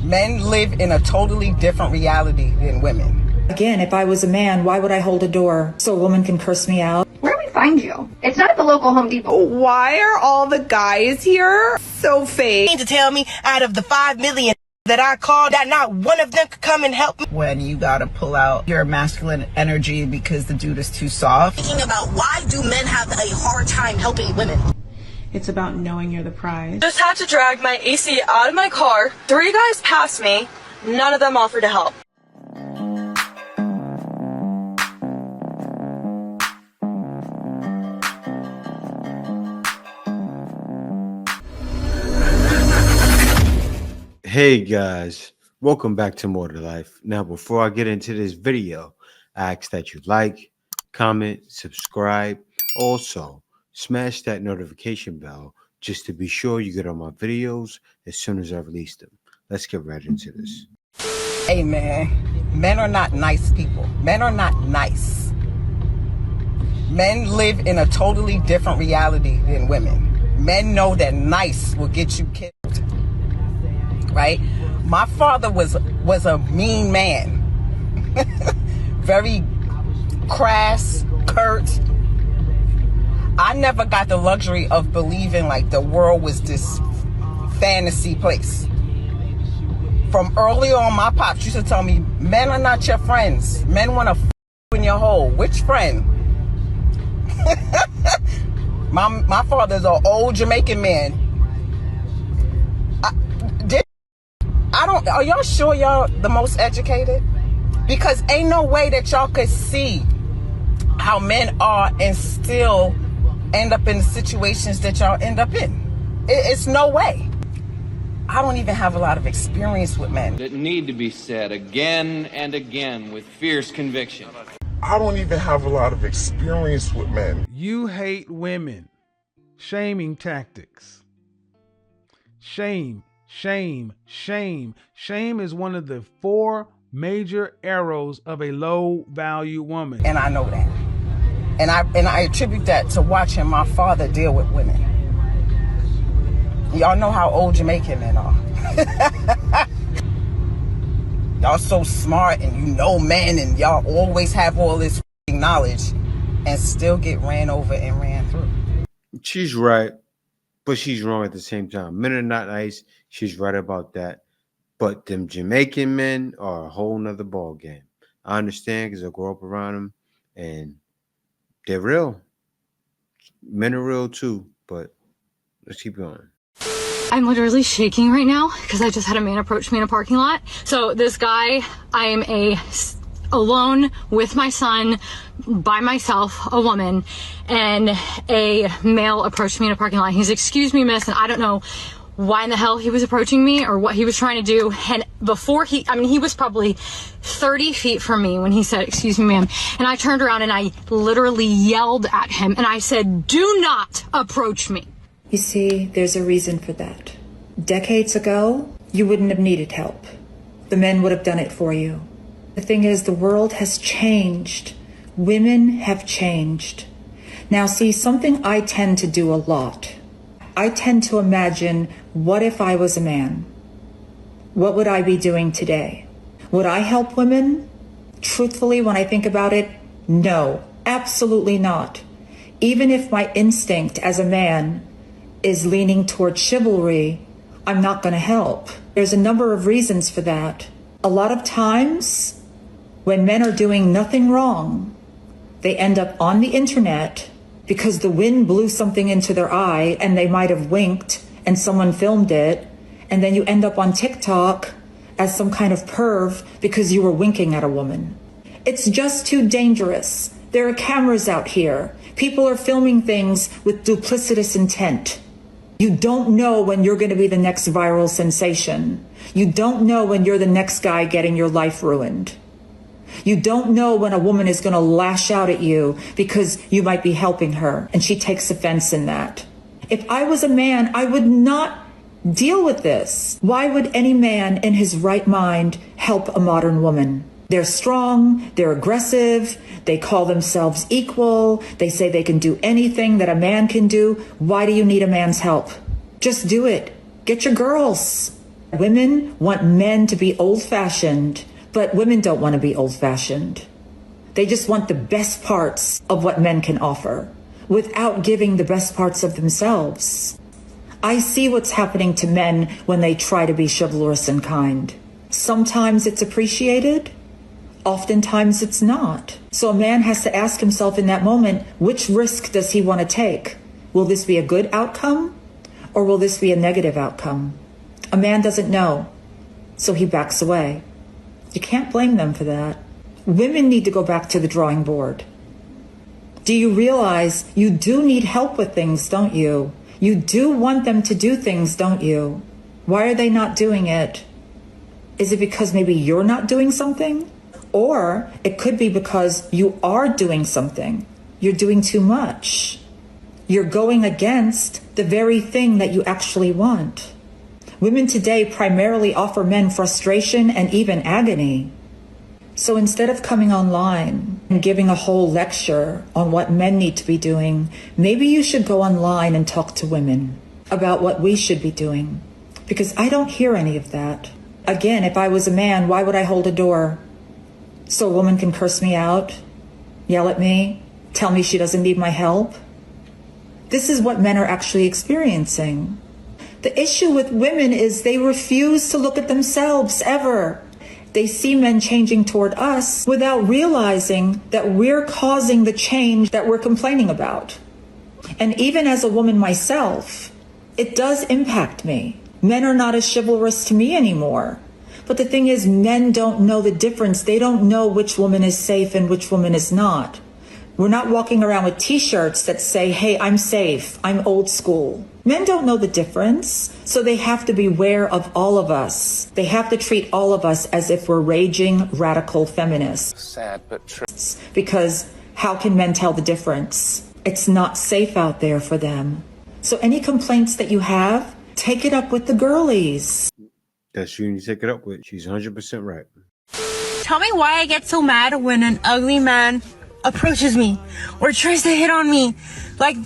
Men live in a totally different reality than women. Again, if I was a man, why would I hold a door so a woman can curse me out? Where do we find you? It's not at the local Home Depot. Why are all the guys here so fake? To tell me out of the 5 million that I called, that not one of them could come and help me. When you gotta pull out your masculine energy because the dude is too soft. Thinking about why do men have a hard time helping women? It's about knowing you're the prize. Just had to drag my AC out of my car. 3 guys passed me. None of them offered to help. Hey guys, welcome back to More to Life. Now, before I get into this video, I ask that you like, comment, subscribe. Also, smash that notification bell just to be sure you get all my videos as soon as I release them. Let's get right into this. Hey man, men are not nice people. Men are not nice. Men live in a totally different reality than women. Men know that nice will get you killed. Right? My father was a mean man. Very crass, curt. I never got the luxury of believing like the world was this fantasy place. From early on, my pops used to tell me, men are not your friends. Men want to f in your hole. Which friend? my father's an old Jamaican man. Are y'all sure y'all the most educated? Because ain't no way that y'all could see how men are and still end up in the situations that y'all end up in. It's no way. I don't even have a lot of experience with men. That need to be said again and again with fierce conviction. I don't even have a lot of experience with men. You hate women. Shaming tactics. Shame. Shame, shame. Shame is one of the 4 major arrows of a low-value woman. And I know that. And I attribute that to watching my father deal with women. Y'all know how old Jamaican men are. Y'all so smart and you know men and y'all always have all this knowledge and still get ran over and ran through. She's right, but she's wrong at the same time. Men are not nice. She's right about that. But them Jamaican men are a whole nother ball game. I understand because I grew up around them and they're real. Men are real too, but let's keep going. I'm literally shaking right now because I just had a man approach me in a parking lot. So this guy, I am alone with my son, by myself, a woman, and a male approached me in a parking lot. He's, "Excuse me, miss," and I don't know why in the hell he was approaching me or what he was trying to do. And before he was probably 30 feet from me when he said, "Excuse me, ma'am." And I turned around and I literally yelled at him and I said, "Do not approach me." You see, there's a reason for that. Decades ago, you wouldn't have needed help. The men would have done it for you. The thing is, the world has changed. Women have changed. Now, see, something I tend to do a lot. I tend to imagine, what if I was a man? What would I be doing today? Would I help women? Truthfully, when I think about it, no, absolutely not. Even if my instinct as a man is leaning toward chivalry, I'm not going to help. There's a number of reasons for that. A lot of times, when men are doing nothing wrong, they end up on the internet because the wind blew something into their eye and they might have winked and someone filmed it, and then you end up on TikTok as some kind of perv because you were winking at a woman. It's just too dangerous. There are cameras out here. People are filming things with duplicitous intent. You don't know when you're going to be the next viral sensation. You don't know when you're the next guy getting your life ruined. You don't know when a woman is going to lash out at you because you might be helping her and she takes offense in that. If I was a man, I would not deal with this. Why would any man in his right mind help a modern woman? They're strong, they're aggressive, they call themselves equal, they say they can do anything that a man can do. Why do you need a man's help? Just do it. Get your girls. Women want men to be old-fashioned, but women don't want to be old-fashioned. They just want the best parts of what men can offer without giving the best parts of themselves. I see what's happening to men when they try to be chivalrous and kind. Sometimes it's appreciated, oftentimes it's not. So a man has to ask himself in that moment, which risk does he want to take? Will this be a good outcome or will this be a negative outcome? A man doesn't know, so he backs away. You can't blame them for that. Women need to go back to the drawing board. Do you realize you do need help with things, don't you? You do want them to do things, don't you? Why are they not doing it? Is it because maybe you're not doing something? Or it could be because you are doing something. You're doing too much. You're going against the very thing that you actually want. Women today primarily offer men frustration and even agony. So instead of coming online and giving a whole lecture on what men need to be doing, maybe you should go online and talk to women about what we should be doing. Because I don't hear any of that. Again, if I was a man, why would I hold a door? So a woman can curse me out, yell at me, tell me she doesn't need my help? This is what men are actually experiencing. The issue with women is they refuse to look at themselves ever. They see men changing toward us without realizing that we're causing the change that we're complaining about. And even as a woman myself, it does impact me. Men are not as chivalrous to me anymore. But the thing is, men don't know the difference. They don't know which woman is safe and which woman is not. We're not walking around with t-shirts that say, hey, I'm safe, I'm old school. Men don't know the difference, so they have to beware of all of us. They have to treat all of us as if we're raging radical feminists. Sad but true. Because how can men tell the difference? It's not safe out there for them. So any complaints that you have, take it up with the girlies. That's who you need to take it up with. She's 100% right. Tell me why I get so mad when an ugly man approaches me or tries to hit on me. Like,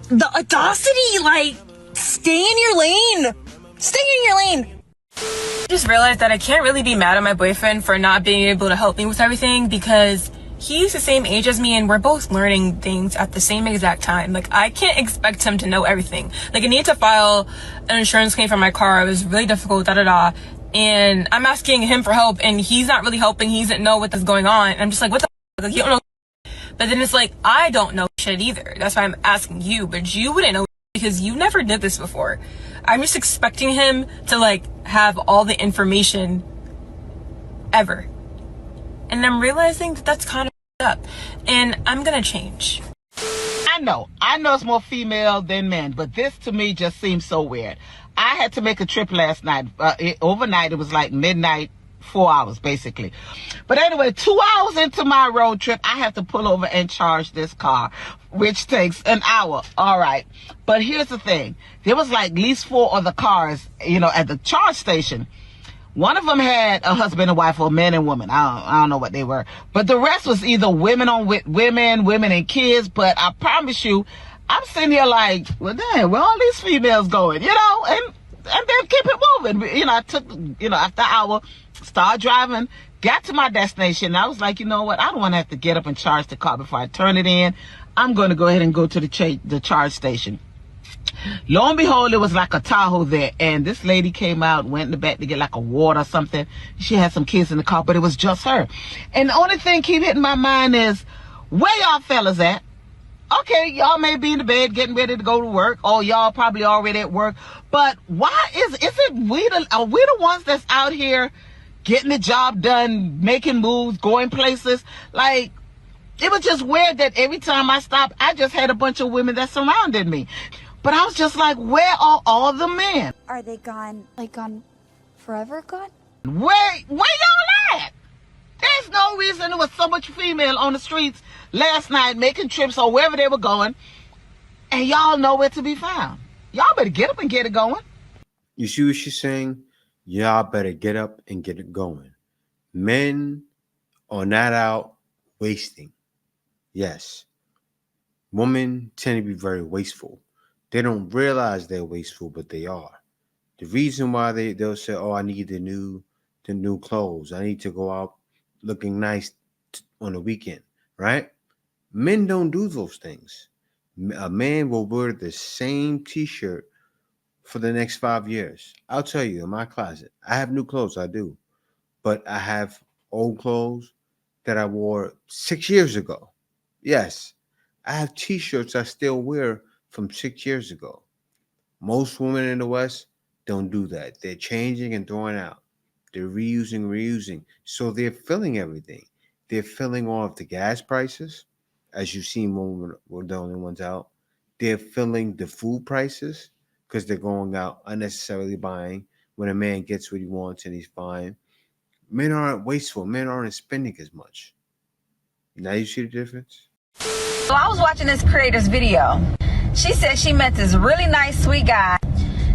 the audacity, like, stay in your lane. Stay in your lane. I just realized that I can't really be mad at my boyfriend for not being able to help me with everything because he's the same age as me and we're both learning things at the same exact time. Like, I can't expect him to know everything. Like, I need to file an insurance claim for my car. It was really difficult, and I'm asking him for help and he's not really helping. He doesn't know what is going on. I'm just like, what the f-? Like, you don't know. But then it's like, I don't know shit either. That's why I'm asking you, but you wouldn't know because you never did this before. I'm just expecting him to, like, have all the information ever. And I'm realizing that that's kind of up, and I'm gonna change. I know it's more female than men, but this to me just seems so weird. I had to make a trip last night. Overnight, it was like midnight, 4 hours basically. But anyway, 2 hours into my road trip, I have to pull over and charge this car, which takes an hour. All right. But here's the thing. There was like at least 4 other cars, at the charge station. One of them had a husband and wife, or men and women. I don't know what they were. But the rest was either women and kids. But I promise you, I'm sitting here like, well, damn, where all these females going? And then keep it moving. I took, after an hour, started driving, got to my destination. And I was like, you know what? I don't want to have to get up and charge the car before I turn it in. I'm going to go ahead and go to the charge station. Lo and behold, it was like a Tahoe there, and this lady came out, went in the back to get like a water or something. She had some kids in the car, but it was just her. And the only thing keep hitting my mind is, where y'all fellas at? Okay, y'all may be in the bed getting ready to go to work, or y'all probably already at work, but why are we the ones that's out here getting the job done, making moves, going places? Like, it was just weird that every time I stopped, I just had a bunch of women that surrounded me. But I was just like, where are all the men? Are they gone, forever gone? Where y'all at? There's no reason there was so much female on the streets last night making trips or wherever they were going, and y'all nowhere to be found. Y'all better get up and get it going. You see what she's saying? Y'all better get up and get it going. Men are not out wasting. Yes. Women tend to be very wasteful. They don't realize they're wasteful, but they are. The reason why they'll say, "Oh, I need the new clothes. I need to go out looking nice on the weekend," right? Men don't do those things. A man will wear the same T-shirt for the next 5 years. I'll tell you, in my closet, I have new clothes. I do, but I have old clothes that I wore 6 years ago. Yes, I have T-shirts I still wear from 6 years ago. Most women in the West don't do that. They're changing and throwing out. They're reusing. So they're filling everything. They're filling all of the gas prices, as you've seen when we're the only ones out. They're filling the food prices because they're going out unnecessarily buying when a man gets what he wants and he's fine. Men aren't wasteful. Men aren't spending as much. Now you see the difference? So I was watching this creator's video. She said she met this really nice, sweet guy.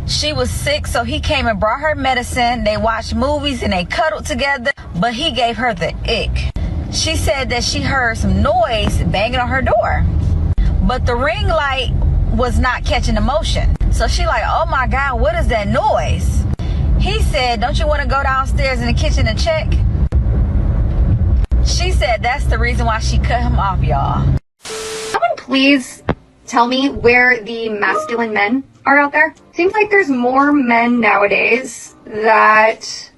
She was sick, so he came and brought her medicine. They watched movies and they cuddled together, but he gave her the ick. She said that she heard some noise banging on her door, but the ring light was not catching the motion. So she like, oh my God, what is that noise? He said, don't you want to go downstairs in the kitchen and check? She said that's the reason why she cut him off, y'all. Someone please tell me where the masculine men are out there. Seems like there's more men nowadays that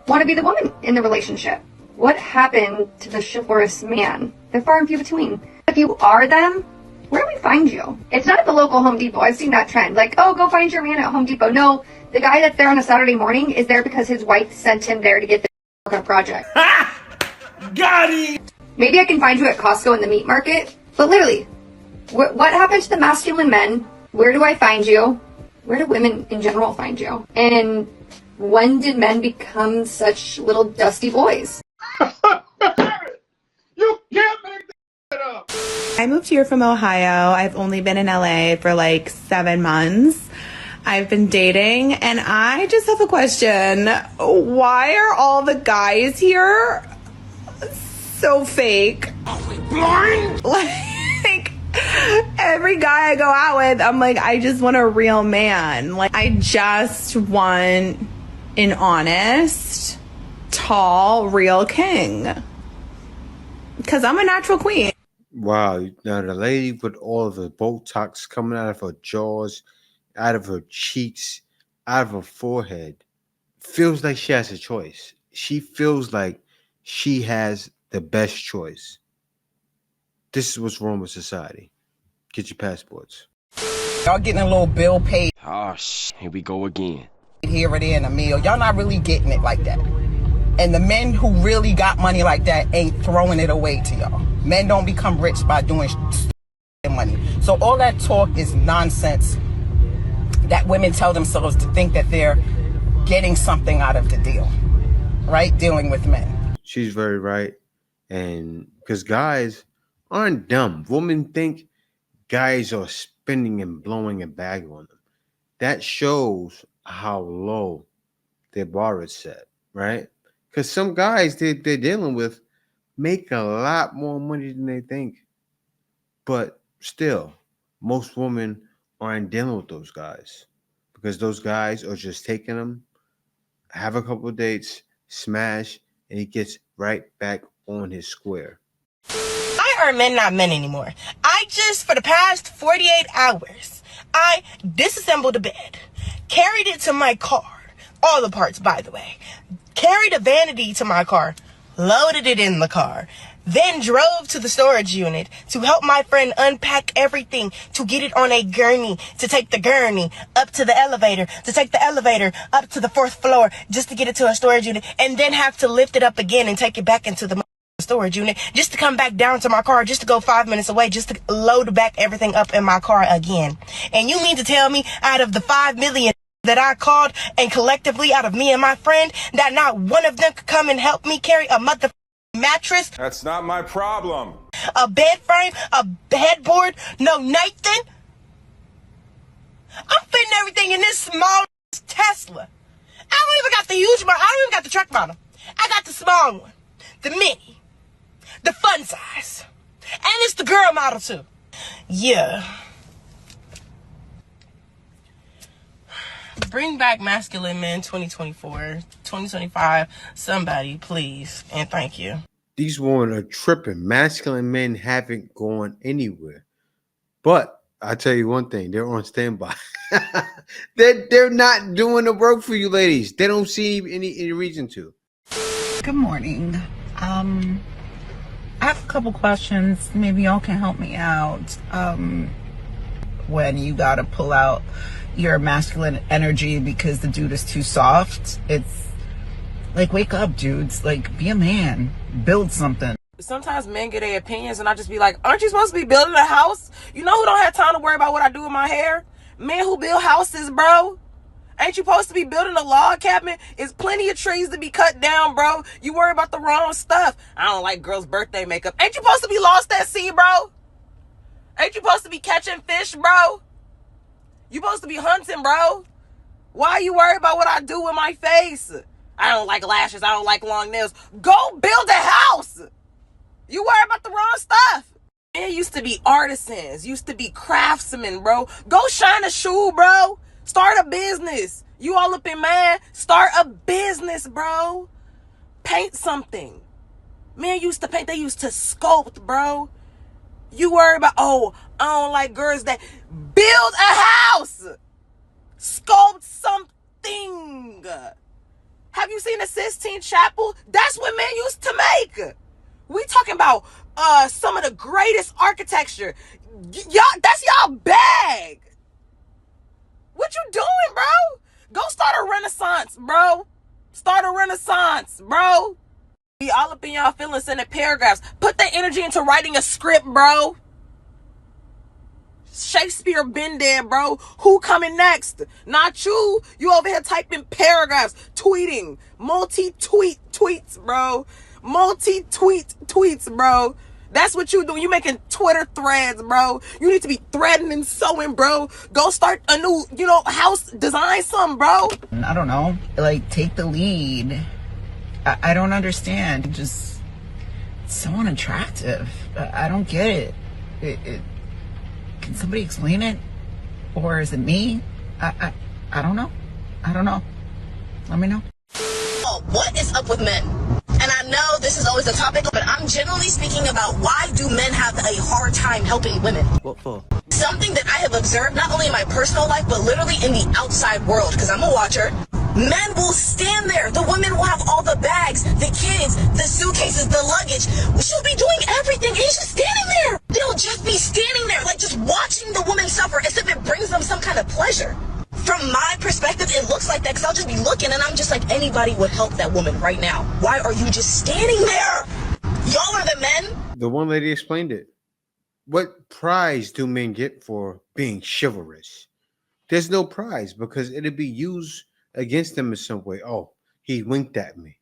want to be the woman in the relationship. What happened to the chivalrous man? They're far and few between. If you are them, where do we find you? It's not at the local Home Depot. I've seen that trend. Like, oh, go find your man at Home Depot. No, the guy that's there on a Saturday morning is there because his wife sent him there to get the work on a project. Got it! Maybe I can find you at Costco in the meat market. But literally, what happened to the masculine men? Where do I find you? Where do women in general find you? And when did men become such little dusty boys? You can't make that up! I moved here from Ohio. I've only been in LA for like 7 months. I've been dating, and I just have a question. Why are all the guys here so fake? Are we blind? Like, every guy I go out with, I'm like, I just want a real man. Like, I just want an honest, tall, real king. Because I'm a natural queen. Wow. Now the lady with all of the Botox coming out of her jaws, out of her cheeks, out of her forehead, feels like she has a choice. She feels like she has the best choice. This is what's wrong with society. Get your passports. Y'all getting a little bill paid. Oh, here we go again. Here or there in a meal. Y'all not really getting it like that. And the men who really got money like that ain't throwing it away to y'all. Men don't become rich by doing money. So all that talk is nonsense that women tell themselves to think that they're getting something out of the deal, right? Dealing with men. She's very right. And because guys aren't dumb. Women think guys are spending and blowing a bag on them. That shows how low their bar is set, right? Because some guys they're dealing with make a lot more money than they think. But still, most women aren't dealing with those guys because those guys are just taking them, have a couple of dates, smash, and he gets right back on his square. Why are men not men anymore? I just, for the past 48 hours, I disassembled a bed, carried it to my car, all the parts, by the way, carried a vanity to my car, loaded it in the car, then drove to the storage unit to help my friend unpack everything, to get it on a gurney, to take the gurney up to the elevator, to take the elevator up to the 4th floor, just to get it to a storage unit, and then have to lift it up again and take it back into the storage unit, just to come back down to my car, just to go 5 minutes away, just to load back everything up in my car again. And you mean to tell me out of the 5 million that I called, and collectively out of me and my friend, that not one of them could come and help me carry a mattress? That's not my problem. A bed frame? A headboard? No Nathan? I'm fitting everything in this small Tesla. I don't even got the huge model. I don't even got the truck model. I got the small one. The mini. The fun size. And it's the girl model too. Yeah. Bring back masculine men 2024, 2025. Somebody, please. And thank you. These women are tripping. Masculine men haven't gone anywhere. But I tell you one thing, they're on standby. they're not doing the work for you ladies. They don't see any reason to. Good morning. I have a couple questions. Maybe y'all can help me out. When you gotta pull out your masculine energy because the dude is too soft, it's like, wake up, dudes. Like, be a man. Build something. Sometimes men get their opinions and I just be like, aren't you supposed to be building a house? You know who don't have time to worry about what I do with my hair? Men who build houses, bro. Ain't you supposed to be building a log cabin? It's plenty of trees to be cut down, bro. You worry about the wrong stuff. I don't like girls' birthday makeup. Ain't you supposed to be lost at sea, bro? Ain't you supposed to be catching fish, bro? You supposed to be hunting, bro. Why are you worried about what I do with my face? I don't like lashes. I don't like long nails. Go build a house. You worry about the wrong stuff. Men used to be artisans. Used to be craftsmen, bro. Go shine a shoe, bro. Start a business. You all up in man. Start a business, bro. Paint something. Men used to paint. They used to sculpt, bro. You worry about, oh, I don't like girls that build a house. Sculpt something. Have you seen the Sistine Chapel? That's what men used to make. We talking about some of the greatest architecture. Y'all, that's y'all bag. What you doing, bro? Go start a renaissance, bro. Start a renaissance, bro. Be all up in y'all feelings in the paragraphs. Put that energy into writing a script, bro. Shakespeare been there, bro. Who coming next? Not you. You over here typing paragraphs, tweeting, multi-tweet tweets, bro. Multi-tweet tweets, bro. That's what you do. You making Twitter threads, bro. You need to be threading and sewing, bro. Go start a new, house, design something, bro. I don't know. Like, take the lead. I don't understand. Just, it's so unattractive. I don't get it. Can somebody explain it? Or is it me? I don't know. I don't know. Let me know. Oh, what is up with men? And I know this is always a topic, but I'm generally speaking about why do men have a hard time helping women? What for? Something that I have observed, not only in my personal life, but literally in the outside world, because I'm a watcher. Men will stand there. The women will have all the bags, the kids, the suitcases, the luggage. She'll be doing everything, and he's just standing there. They'll just be standing there, like just watching the woman suffer as if it brings them some kind of pleasure. From my perspective, it looks like that, because I'll just be looking, and I'm just like, anybody would help that woman right now. Why are you just standing there? Y'all are the men. The one lady explained it. What prize do men get for being chivalrous? There's no prize, because it'll be used against them in some way. Oh, he winked at me.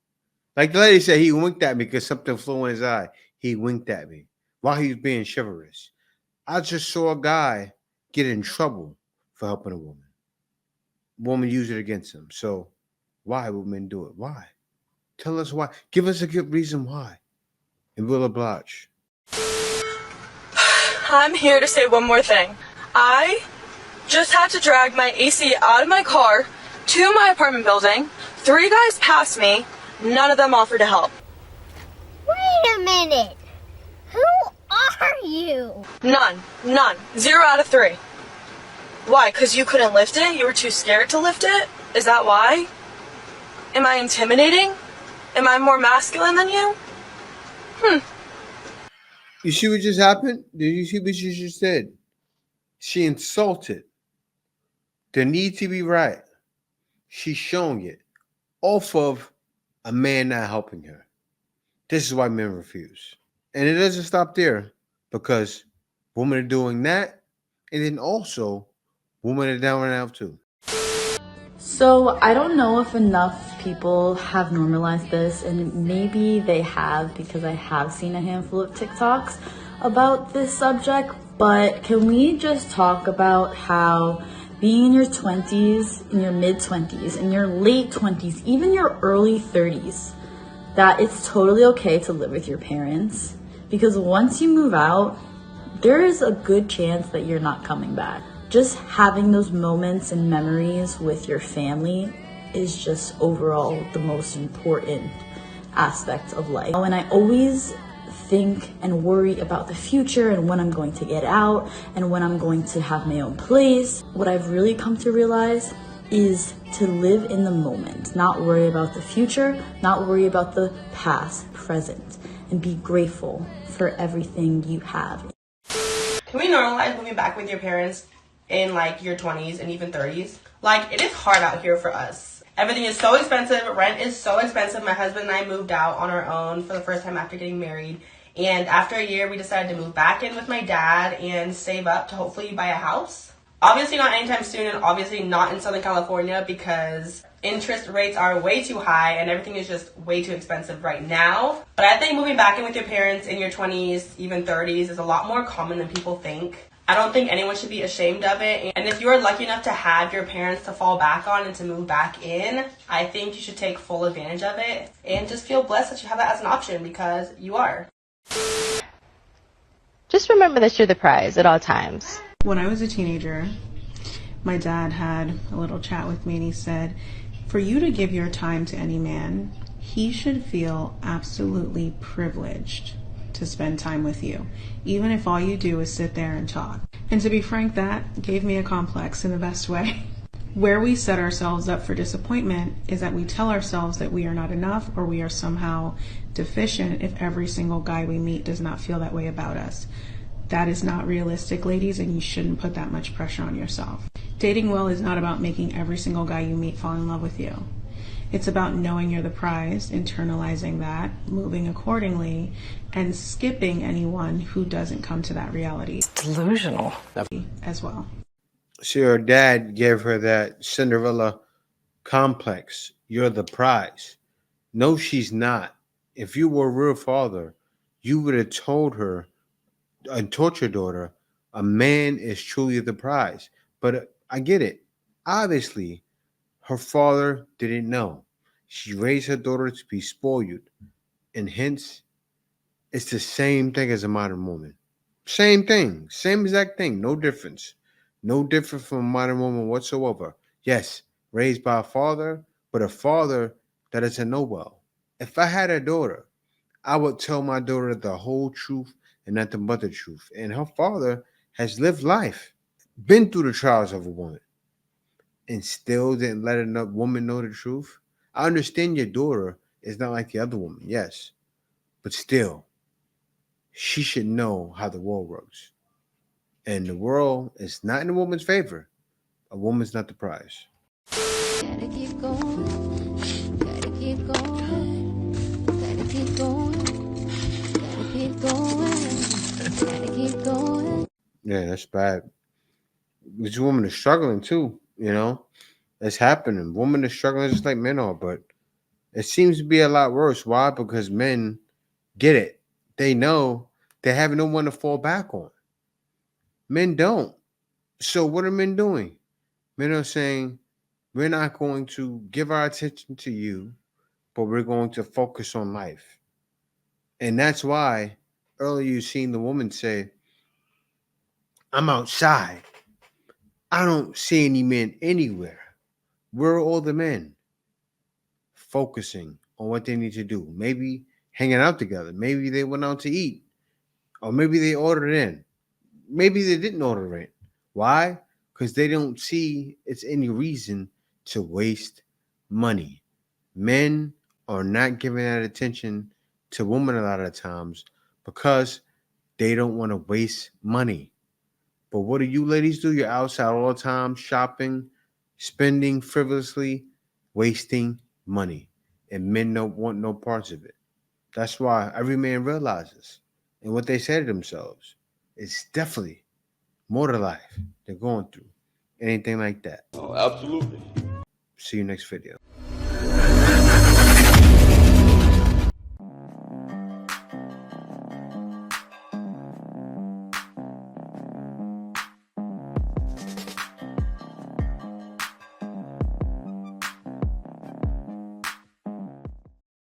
Like the lady said, he winked at me because something flew in his eye. He winked at me while he was being chivalrous. I just saw a guy get in trouble for helping a woman. Woman use it against him. So why would men do it? Why? Tell us why. Give us a good reason why. And we'll oblige. I'm here to say one more thing. I just had to drag my AC out of my car to my apartment building. 3 guys passed me. None of them offered to help. Wait a minute. Who are you? None. 0 out of 3. Why? Because you couldn't lift it? You were too scared to lift it? Is that why? Am I intimidating? Am I more masculine than you? You see what just happened? Did you see what she just said? She insulted the need to be right. She's showing it off of a man not helping her. This is why men refuse. And it doesn't stop there, because women are doing that, and then also women are down and out too. So I don't know if enough people have normalized this, and maybe they have, because I have seen a handful of TikToks about this subject, but can we just talk about how being in your 20s, in your mid-20s, in your late 20s, even your early 30s, that it's totally okay to live with your parents, because once you move out, there is a good chance that you're not coming back. just having those moments and memories with your family is just overall the most important aspect of life. And I always think and worry about the future and when I'm going to get out and when I'm going to have my own place. What I've really come to realize is to live in the moment, not worry about the future, not worry about the past, present, and be grateful for everything you have. Can we normalize moving back with your parents in like your 20s and even 30s? Like, it is hard out here for us. Everything is so expensive. Rent is so expensive. My husband and I moved out on our own for the first time after getting married. And after a year, we decided to move back in with my dad and save up to hopefully buy a house. Obviously not anytime soon, and obviously not in Southern California because interest rates are way too high and everything is just way too expensive right now. But I think moving back in with your parents in your 20s, even 30s is a lot more common than people think. I don't think anyone should be ashamed of it. And if you're lucky enough to have your parents to fall back on and to move back in, I think you should take full advantage of it and just feel blessed that you have that as an option because you are. Just remember that you're the prize at all times. When I was a teenager, my dad had a little chat with me and he said, for you to give your time to any man, he should feel absolutely privileged to spend time with you, even if all you do is sit there and talk. And to be frank, that gave me a complex in the best way. Where we set ourselves up for disappointment is that we tell ourselves that we are not enough or we are somehow deficient if every single guy we meet does not feel that way about us. That is not realistic, ladies, and you shouldn't put that much pressure on yourself. Dating well is not about making every single guy you meet fall in love with you. It's about knowing you're the prize, internalizing that, moving accordingly, and skipping anyone who doesn't come to that reality. It's delusional. As well. See, her dad gave her that Cinderella complex. You're the prize. No, she's not. If you were a real father, you would have told her and taught your daughter a man is truly the prize. But I get it. Obviously, her father didn't know. She raised her daughter to be spoiled. And hence, it's the same thing as a modern woman. Same thing. Same exact thing. No difference. No different from a modern woman whatsoever. Yes, raised by a father, but a father that doesn't know well. If I had a daughter, I would tell my daughter the whole truth and nothing but the truth. And her father has lived life, been through the trials of a woman, and still didn't let a woman know the truth. I understand your daughter is not like the other woman, yes, but still, she should know how the world works. And the world is not in a woman's favor. A woman's not the prize. Gotta keep going. Gotta keep going. Gotta keep going. Gotta keep going. Gotta keep going. Yeah, that's bad. This woman is struggling too, you know. It's happening. Women are struggling just like men are, but it seems to be a lot worse. Why? Because men get it. They know they have no one to fall back on. Men don't. So what are men doing? Men are saying, we're not going to give our attention to you, but we're going to focus on life. And that's why earlier you seen the woman say, I'm outside. I don't see any men anywhere. Where are all the men? Focusing on what they need to do. Maybe hanging out together. Maybe they went out to eat. Or maybe they ordered in. Maybe they didn't order in. Why? Because they don't see it's any reason to waste money. Men are not giving that attention to women a lot of times because they don't want to waste money. But what do you ladies do? You're outside all the time shopping, spending frivolously, wasting money. And men don't want no parts of it. That's why every man realizes. And what they say to themselves, it's definitely more to life they're going through. Anything like that. Oh, absolutely. See you next video.